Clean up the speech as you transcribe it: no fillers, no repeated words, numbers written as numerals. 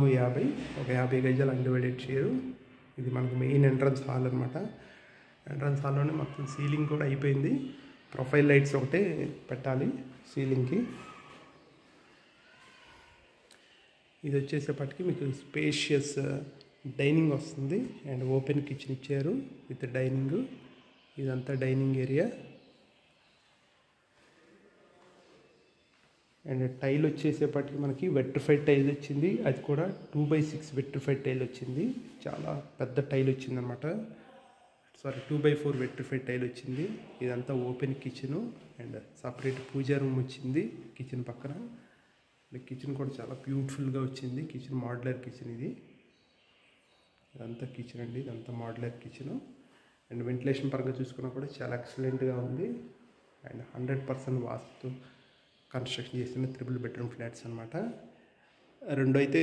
50 ఒక 50 గజాల undivided share. ఇది మనకు మెయిన్ ఎంట్రన్స్ హాల్ అనమాట. ఎంట్రన్స్ హాల్లోనే మొత్తం సీలింగ్ కూడా అయిపోయింది. ప్రొఫైల్ లైట్స్ ఒకటే పెట్టాలి సీలింగ్కి. ఇది వచ్చేసేపటికి మీకు స్పేషియస్ డైనింగ్ వస్తుంది అండ్ ఓపెన్ కిచెన్ ఇచ్చారు విత్ డైనింగ్. ఇదంతా డైనింగ్ ఏరియా. అండ్ టైల్ వచ్చేసేపటికి మనకి వెట్రిఫైడ్ టైల్ వచ్చింది. అది కూడా 2/6 వెట్రిఫైడ్ టైల్ వచ్చింది. చాలా పెద్ద టైల్ వచ్చింది అనమాట. 2/4 వెట్రిఫైడ్ టైల్ వచ్చింది. ఇదంతా open kitchen and separate puja room వచ్చింది కిచెన్ పక్కన. కిచెన్ కూడా చాలా బ్యూటిఫుల్గా వచ్చింది. కిచెన్ మోడ్యులర్ కిచెన్ ఇది. ఇదంతా కిచెన్ అండి. ఇదంతా మోడ్యులర్ కిచెను. అండ్ వెంటిలేషన్ పరంగా చూసుకున్నా కూడా చాలా ఎక్సలెంట్గా ఉంది. అండ్ 100% వాస్తు కన్స్ట్రక్షన్ చేసిన 3 బెడ్రూమ్ ఫ్లాట్స్ అనమాట. రెండు అయితే